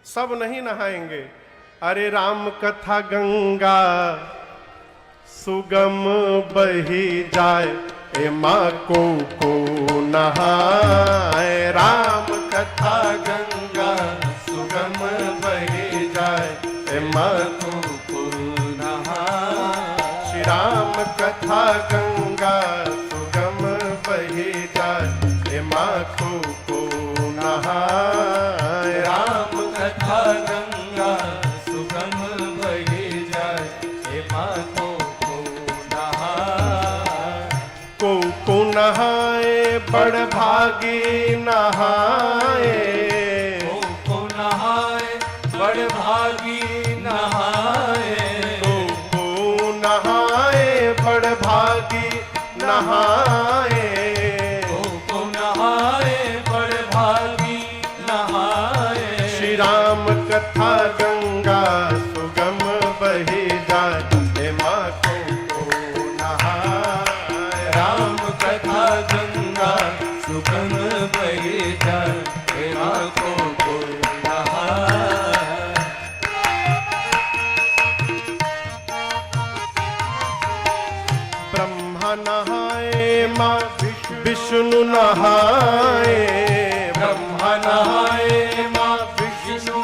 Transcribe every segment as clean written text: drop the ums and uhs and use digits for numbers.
सब नहीं नहाएंगे। अरे राम कथा गंगा सुगम बही जाए, ए माँ को नहाए। राम कथा गंगा सुगम बही जाए, ए माँ को नहाए। श्री राम कथा गंगा सुगम बही जाए, ए माँ को नहाए। राम कथा गंगा सुगम बही जाए, ए माँ को नहाए। बड़ भागी नहाए, को नहाए बड़ भागी नहाए। को नहाए बड़ भागी नहाए। को नहाए बड़ भागी नहाए। श्री राम कथा गंगा सुगम बही जाए, हे माँ को नहाए। राम कथा गंगा सुगम बही जाए, हे माँ को नहाए। ब्रह्मा नहाए माँ विष्णु नहाए। ब्रह्मा नहाए माँ विष्णु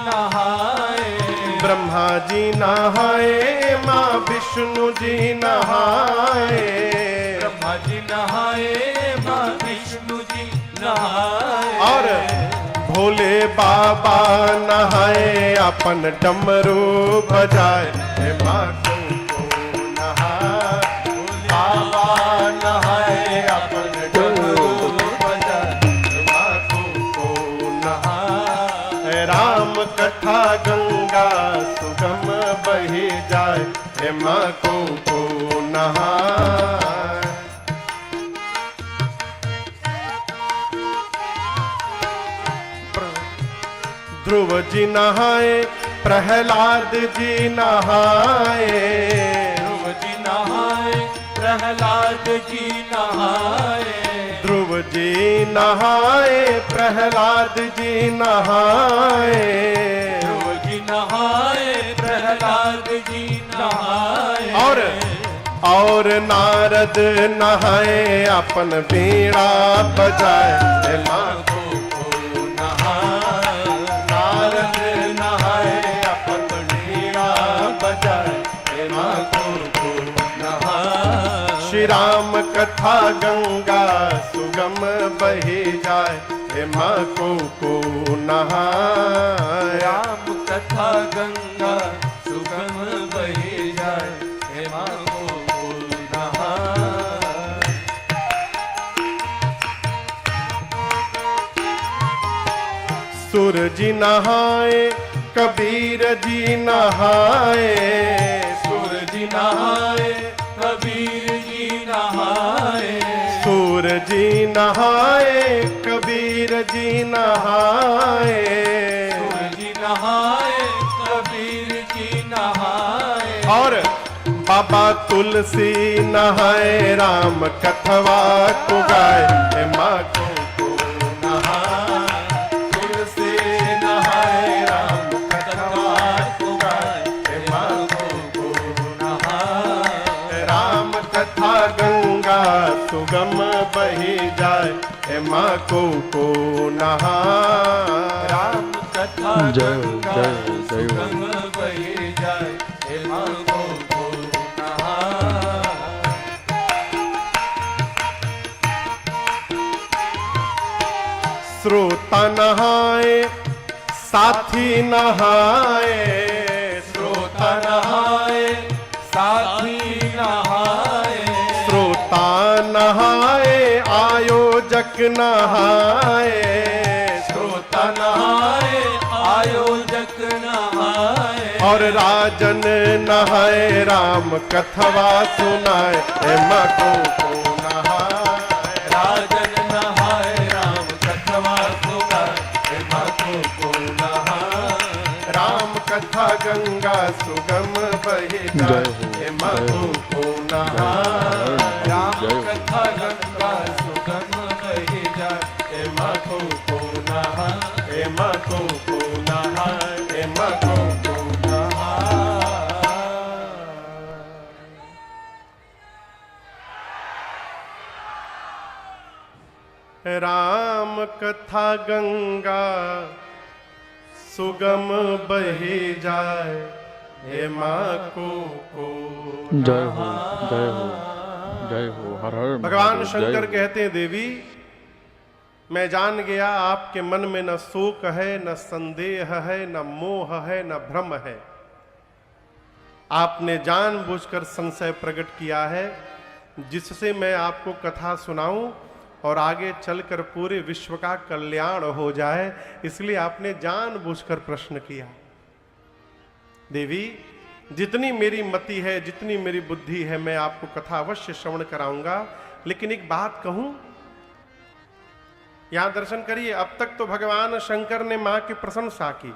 नहाए। ब्रह्मा जी नहाए माँ विष्णु जी नहाए। ब्रह्मा जी नहाए माँ विष्णु जी नहाए। और भोले बाबा नहाए अपन डमरू बजाए, हे माँ को नहाए। बाबा नहाए अपन डमरू बजाए, हे माँ को नहाए। राम कथा गंगा सुगम बही जाए, हे माँ को नहाए। ध्रुव जी नहाए प्रहलाद जी नहाए। ध्रुव जी नहाए प्रहलाद जी नहाए। ध्रुव जी नहाए प्रहलाद जी नहाए। ध्रुव जी नहाए प्रहलाद जी नहाए। और नारद नहाए अपन बीड़ा बजाए, हे माँ को नहाए। नारद नहाए अपन बीड़ा बजाए, हे माँ को नहाए। श्री राम कथा गंगा सुगम बही जाए, हे माँ को नहाए। राम कथा गंगा सुगम बही जाए, हे माँ को नहाए। सुर जी नहाए कबीर जी नहाए। सुर जी नहाए कबीर जी नहाए। सुर जी नहाए कबीर जी नहाए। सुर जी नहाए कबीर जी नहाए। और बाबा तुलसी नहाए राम कथवा को गाए, हे माँ को नहाए। तुलसी नहाए राम कथवा को गाए, हे माँ को नहाए। राम कथा गंगा सुगम बही जाए, हे माँ को नहाए। राम कथा गंगा सुगम बही जाए, हे माँ को नहाए। श्रोता नहाए साथी नहाए। श्रोता नहाए साथी नहाए। श्रोता नहाए आयोजक नहाए। श्रोता नहाए आयोजक नहाए। और राजन नहाए राम कथवा सुनाए, हे माँ को नहाए। राजन नहाए राम कथवा सुनाए, हे माँ को नहाए। राम कथा गंगा सुगम बही जाए, हे माँ को नहाए। राम कथा गंगा सुगम बही जाए, हे माँ को नहाए। हे माँ को नहाए मधु को नहाए। राम कथा गंगा सुगम बही जाए, हे माँ को जय हो जय हो जय हो। हर हर भगवान महादेव, शंकर जय हो। कहते हैं, देवी मैं जान गया आपके मन में न शोक है, न संदेह है, न मोह है, न भ्रम है। आपने जानबूझकर संशय प्रकट किया है, जिससे मैं आपको कथा सुनाऊं और आगे चलकर पूरे विश्व का कल्याण हो जाए, इसलिए आपने जानबूझकर प्रश्न किया। देवी जितनी मेरी मति है, जितनी मेरी बुद्धि है, मैं आपको कथा अवश्य श्रवण कराऊंगा, लेकिन एक बात कहूं, यहां दर्शन करिए। अब तक तो भगवान शंकर ने मां की प्रशंसा की,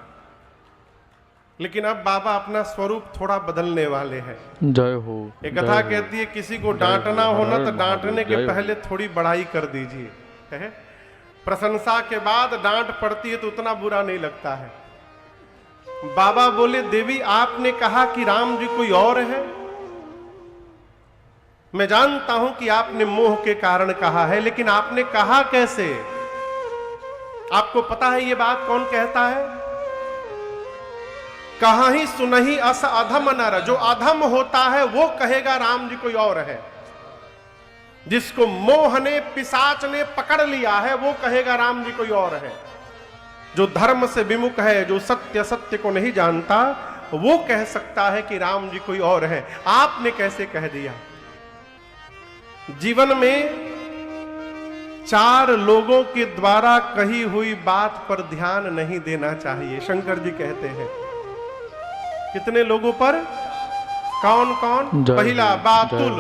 लेकिन अब बाबा अपना स्वरूप थोड़ा बदलने वाले हैं। जय हो। एक कथा कहती है, किसी को डांटना हो ना तो डांटने के पहले थोड़ी बड़ाई कर दीजिए, है? प्रशंसा के बाद डांट पड़ती है तो उतना बुरा नहीं लगता है। बाबा बोले, देवी आपने कहा कि राम जी कोई और है। मैं जानता हूं कि आपने मोह के कारण कहा है, लेकिन आपने कहा कैसे? आपको पता है ये बात कौन कहता है? कहा ही सुनहि अस अधम नर, जो अधम होता है वो कहेगा राम जी कोई और है। जिसको मोह ने, पिशाच ने पकड़ लिया है, वो कहेगा राम जी कोई और है। जो धर्म से विमुख है, जो सत्य सत्य को नहीं जानता, वो कह सकता है कि राम जी कोई और है। आपने कैसे कह दिया? जीवन में 4 लोगों के द्वारा कही हुई बात पर ध्यान नहीं देना चाहिए, शंकर जी कहते हैं। कितने लोगों पर? कौन कौन? पहला बातुल।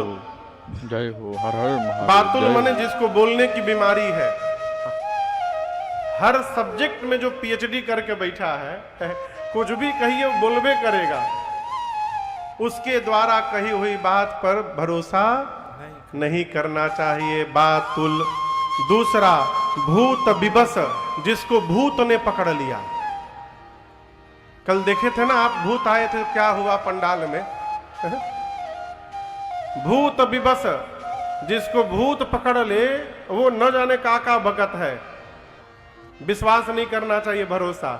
जय हो। हर हर महादेव। बातुल माने जिसको बोलने की बीमारी है। हर सब्जेक्ट में जो पीएचडी करके बैठा है, कुछ भी कहिए बोलबे करेगा। उसके द्वारा कही हुई बात पर भरोसा नहीं करना चाहिए। बातुल। दूसरा भूत विवश, जिसको भूत ने पकड़ लिया। कल देखे थे ना आप, भूत आए थे, क्या हुआ पंडाल में? भूत विवश, जिसको भूत पकड़ ले, वो न जाने का बकत है। विश्वास नहीं करना चाहिए, भरोसा।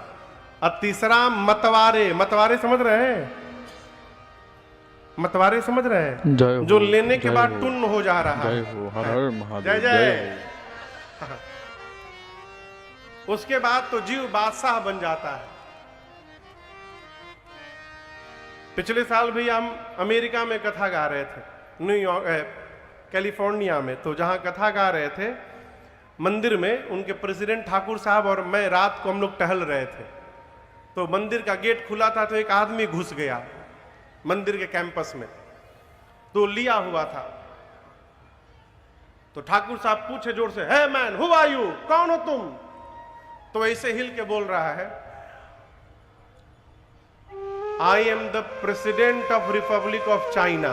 और तीसरा मतवारे। मतवारे समझ रहे हैं? मतवारे समझ रहे हैं? जो लेने के बाद टुन्न हो जा रहा है। जय हो। हर हर महादेव। जय जय। उसके बाद तो जीव बादशाह बन जाता है। पिछले साल भी हम अमेरिका में कथा गा रहे थे, न्यूयॉर्क कैलिफोर्निया में। तो जहां कथा गा रहे थे, मंदिर में उनके प्रेसिडेंट ठाकुर साहब और मैं रात को हम लोग टहल रहे थे। तो मंदिर का गेट खुला था, तो एक आदमी घुस गया मंदिर के कैंपस में, तो लिया हुआ था। तो ठाकुर साहब पूछे जोर से, hey man, who are you? कौन हो तुम? तो ऐसे हिल के बोल रहा है, I am the president of Republic of China.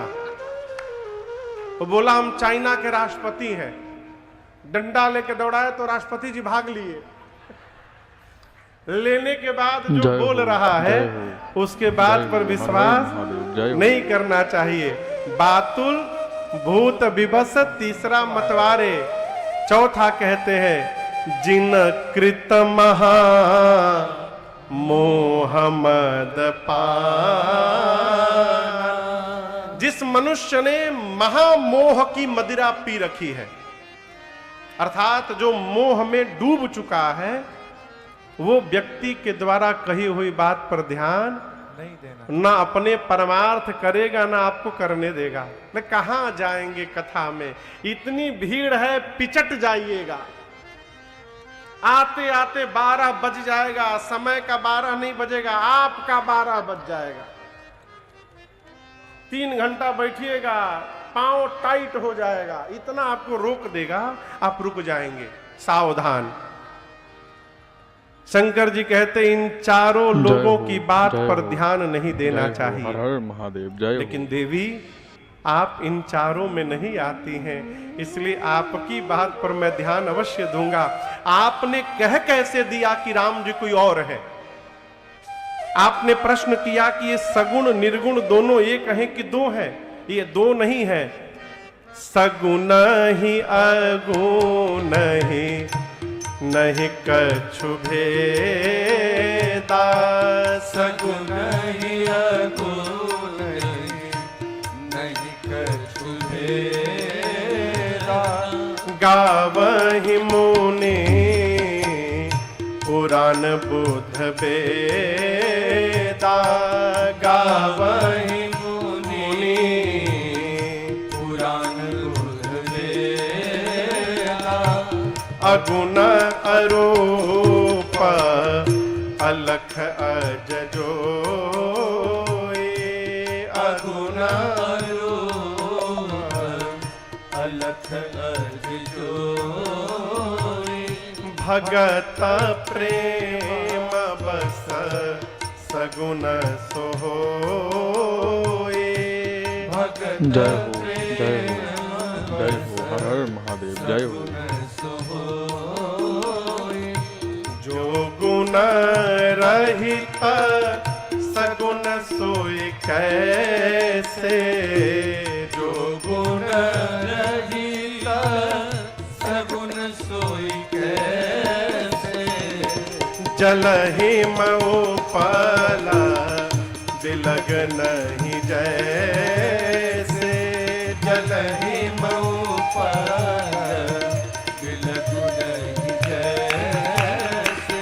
वो बोला, हम चाइना के राष्ट्रपति हैं। डंडा लेके दौड़ाए तो राष्ट्रपति जी भाग लिए। लेने के बाद जो बोल रहा है, उसके बात पर विश्वास नहीं करना चाहिए। बातुल, भूत विवश, तीसरा मतवारे, चौथा कहते हैं जिन कृत महा मोह मद पान। जिस मनुष्य ने महामोह की मदिरा पी रखी है, अर्थात जो मोह में डूब चुका है, वो व्यक्ति के द्वारा कही हुई बात पर ध्यान नहीं देना, ना अपने परमार्थ करेगा, ना आपको करने देगा। मैं कहां जाएंगे कथा में, इतनी भीड़ है, पिचट जाइएगा। आते आते 12 बज जाएगा, समय का 12 नहीं बजेगा, आपका 12 बज जाएगा। 3 घंटा बैठिएगा, पांव टाइट हो जाएगा, इतना आपको रोक देगा, आप रुक जाएंगे। सावधान। शंकर जी कहते इन चारों लोगों की बात पर ध्यान नहीं देना चाहिए। हर हर महादेव। जय। लेकिन देवी आप इन चारों में नहीं आती हैं, इसलिए आपकी बात पर मैं ध्यान अवश्य दूंगा। आपने कह कैसे दिया कि राम जी कोई और है? आपने प्रश्न किया कि ये सगुण निर्गुण दोनों एक हैं कि दो हैं? ये दो नहीं है। सगुण ही अगुण ही नहीं कछु भेदा। सगुण ही अगुण नहीं कछु भेदा। गावहि मुनि पुराण बुध वेदा। गावहि मुनि पुराण बुध वेदा। अगुण अरूप अलख अज जोई। अगुण अरूप अलख अज जोई। भगत प्रेम बस सगुण सोई। भगत जय हो, जय हो, जय हो, हर हर महादेव, जय हो। जो गुण रहित सगुण सोई कैसे। जो गुण रहित सगुण सोई कैसे। जलहि मऊ पला बिलग नहीं जैसे। जलहि मऊ पला बिलग नहीं जैसे।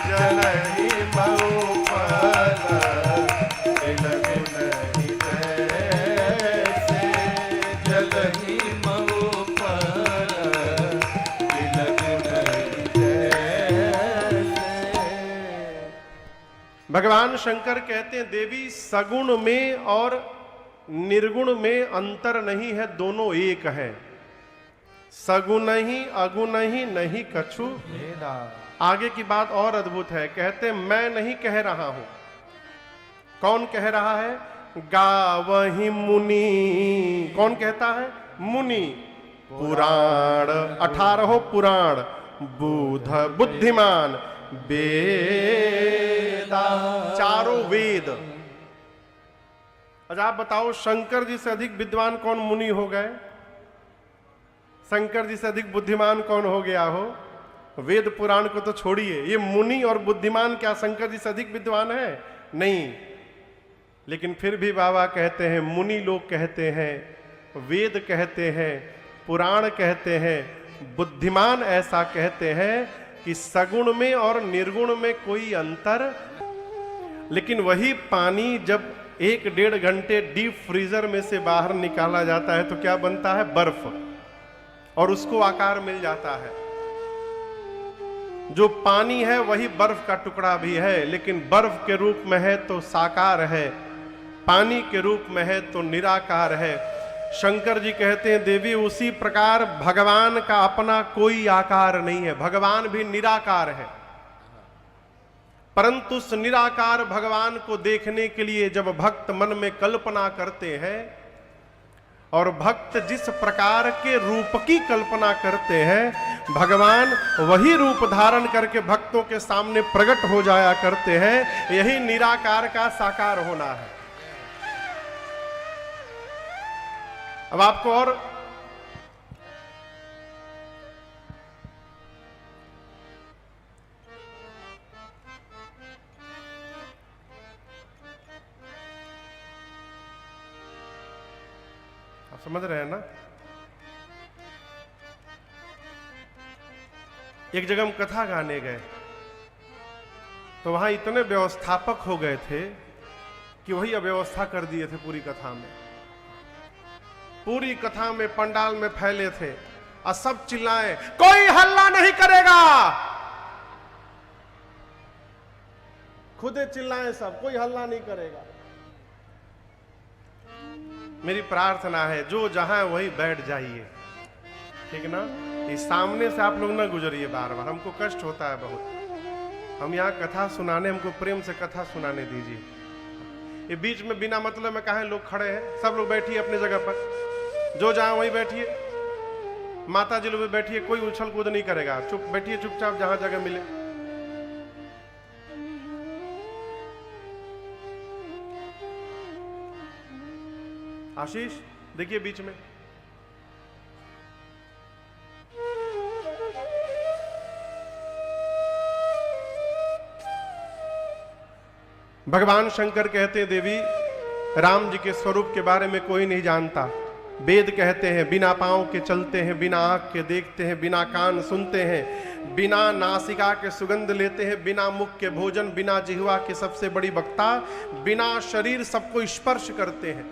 जलहि मऊ पला बिलग नहीं जैसे। जलहि मऊ पला बिलग नहीं जैसे। भगवान शंकर कहते हैं देवी सगुण में और निर्गुण में अंतर नहीं है, दोनों एक हैं। सगुण ही अगुण ही नहीं कछु भेदा। आगे की बात और अद्भुत है। कहते मैं नहीं कह रहा हूं। कौन कह रहा है? गावहि मुनि। कौन कहता है? मुनि। पुराण 18 पुराण बुध बुद्धिमान वेदा। चारों वेद। अच्छा आप बताओ शंकर जी से अधिक विद्वान कौन मुनि हो गए? शंकर जी से अधिक बुद्धिमान कौन हो गया हो? वेद पुराण को तो छोड़िए, ये मुनि और बुद्धिमान क्या शंकर जी से अधिक विद्वान है? नहीं। लेकिन फिर भी बाबा कहते हैं, मुनि लोग कहते हैं, वेद कहते हैं, पुराण कहते हैं, बुद्धिमान ऐसा कहते हैं कि सगुण में और निर्गुण में कोई अंतर। लेकिन वही पानी जब 1-1.5 घंटे डीप फ्रीजर में से बाहर निकाला जाता है तो क्या बनता है? बर्फ। और उसको आकार मिल जाता है। जो पानी है वही बर्फ का टुकड़ा भी है, लेकिन बर्फ के रूप में है तो साकार है, पानी के रूप में है तो निराकार है। शंकर जी कहते हैं देवी उसी प्रकार भगवान का अपना कोई आकार नहीं है, भगवान भी निराकार है। परंतु उस निराकार भगवान को देखने के लिए जब भक्त मन में कल्पना करते हैं और भक्त जिस प्रकार के रूप की कल्पना करते हैं, भगवान वही रूप धारण करके भक्तों के सामने प्रकट हो जाया करते हैं। यही निराकार का साकार होना है। अब आपको और आप समझ रहे हैं ना? एक जगह हम कथा गाने गए तो वहां इतने व्यवस्थापक हो गए थे कि वही अव्यवस्था कर दिए थे पूरी कथा में। पूरी कथा में पंडाल में फैले थे और सब चिल्लाए कोई हल्ला नहीं करेगा। खुदे चिल्लाए सब, कोई हल्ला नहीं करेगा। मेरी प्रार्थना है जो जहां वही बैठ जाइए, ठीक ना? इस सामने से आप लोग ना गुजरिए बार बार, हमको कष्ट होता है बहुत। हम यहाँ कथा सुनाने, हमको प्रेम से कथा सुनाने दीजिए। ये बीच में बिना मतलब में कहा लोग खड़े हैं। सब लोग बैठिए अपनी जगह पर, जो जहां वही बैठिए। माता जी लोग भी बैठिए, कोई उछल कूद नहीं करेगा। चुप बैठिए चुपचाप जहां जगह मिले। आशीष देखिए बीच में, भगवान शंकर कहते हैं देवी राम जी के स्वरूप के बारे में कोई नहीं जानता। वेद कहते हैं बिना पांव के चलते हैं, बिना आंख के देखते हैं, बिना कान सुनते हैं, बिना नासिका के सुगंध लेते हैं, बिना मुख के भोजन, बिना जिह्वा के सबसे बड़ी वक्ता, बिना शरीर सबको स्पर्श करते हैं।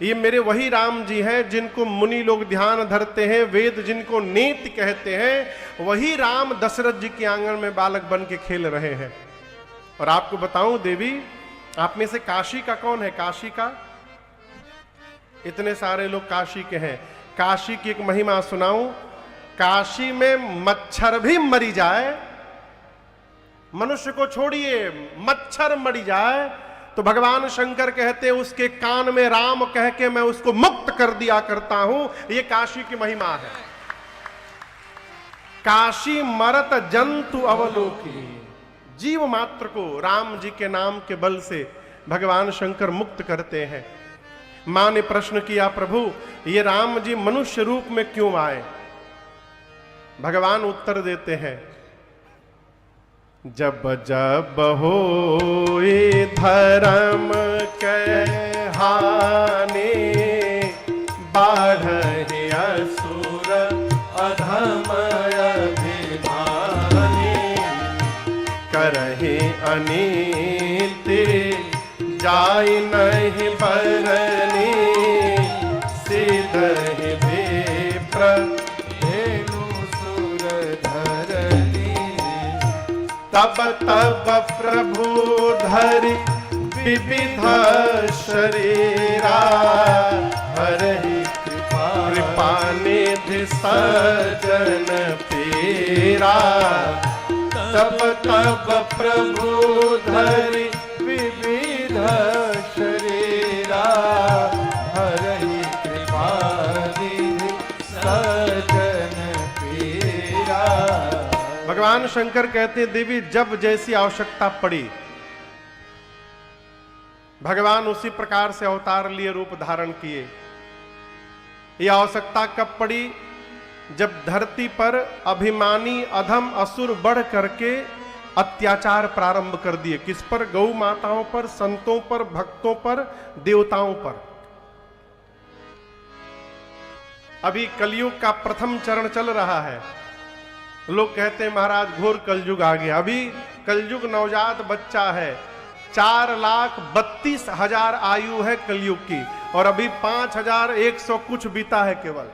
ये मेरे वही राम जी हैं जिनको मुनि लोग ध्यान धरते हैं, वेद जिनको नेति कहते हैं, वही राम दशरथ जी के आंगन में बालक बन के खेल रहे हैं। और आपको बताऊं देवी, आप में से काशी का कौन है? काशी का, इतने सारे लोग काशी के हैं। काशी की एक महिमा सुनाऊं। काशी में मच्छर भी मरी जाए, मनुष्य को छोड़िए, मच्छर मरी जाए तो भगवान शंकर कहते हैं उसके कान में राम कह के मैं उसको मुक्त कर दिया करता हूं। ये काशी की महिमा है। काशी मरत जंतु अवलोकी, जीव मात्र को राम जी के नाम के बल से भगवान शंकर मुक्त करते हैं। मां ने प्रश्न किया प्रभु ये राम जी मनुष्य रूप में क्यों आए? भगवान उत्तर देते हैं जब जब होए धर्म के हानि, बाढ़े असुर अधम अभिमानी, करहे अनीति जाय नहीं बरनी, सीधहि विप्र धेनु सुर धरनी। तब तब प्रभु धरि विविध शरीरा, हरहि कृपा निधि सजन पीरा। तब तब प्रभु धरि विविध शरीरा, हरहि कृपा निधि सजन पीरा। भगवान शंकर कहते हैं देवी जब जैसी आवश्यकता पड़ी भगवान उसी प्रकार से अवतार लिए, रूप धारण किए। यह आवश्यकता कब पड़ी? जब धरती पर अभिमानी अधम असुर बढ़ करके अत्याचार प्रारंभ कर दिए। किस पर? गौ माताओं पर, संतों पर, भक्तों पर, देवताओं पर। अभी कलयुग का प्रथम चरण चल रहा है। लोग कहते हैं महाराज घोर कलयुग आ गया। अभी कलयुग नवजात बच्चा है। 4,32,000 आयु है कलयुग की, और अभी 5,100 कुछ बीता है केवल।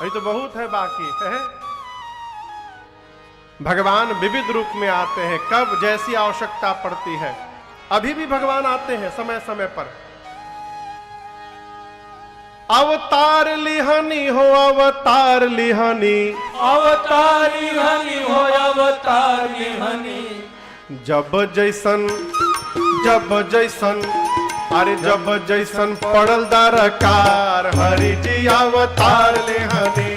अभी तो बहुत है बाकी है। भगवान विविध रूप में आते हैं, कब जैसी आवश्यकता पड़ती है। अभी भी भगवान आते हैं समय समय पर। अवतार लिहानी हो, अवतार लिहानी, अवतार लिहानी हो, अवतार लिहानी। जब जैसन अरे जब जैसन पड़ल दरकार, हरि जी अवतार लिहानी।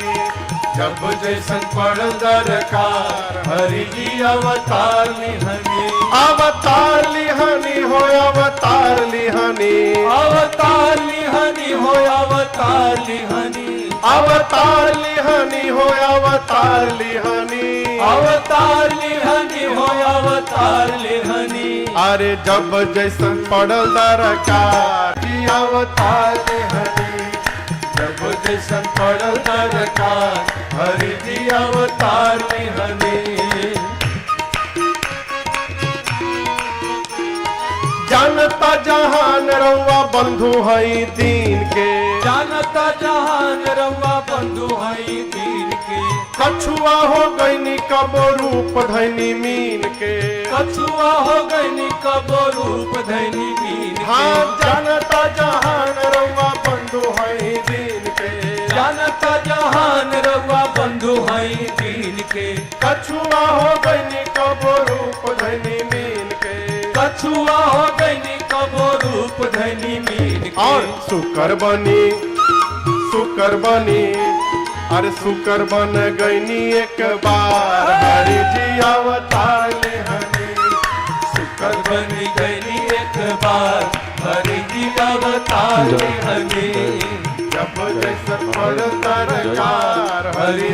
जब जैसन पड़ल दरकार, हरि जी अवतार लिहानी। अवतार लिहानी हो, अवतार लिहानी, अवतार लिहानी हो, अवतार लिहानी। अवतार लिहानी हो, अवतार लिहानी, अवतार लिहानी हो, अवतार लिहानी। अरे जब जैसन पड़ल दरकार, जी अवतार लिहानी। जब जैसन पड़ल दरकार, हरि जी अवतार लिहानी। जानता जहान रउआ बंधु हई दीन के, जानता जहान रउआ बंधु हई दीन के। कछुआ हो गईनी कबो रूप धैनी मीन के, कछुआ हो गईनी कबो रूप धैनी मीन के। हाँ जानता जहान रउआ बंधु हई दीन के, जानता जहान रउआ बंधु हई दीन के। कछुआ हो गईनी कबो रूप धैनी मीन के, कछुआ हो गईनी कबो रूप धैनी मीन के। और सुकर बनी अरे सुकर बन गईनी एक बार, हरि जी अवतार लिहानी। सुकर बनी गई एक बार हरि जी अवतार हमें जब जैसे पर तरकार हरि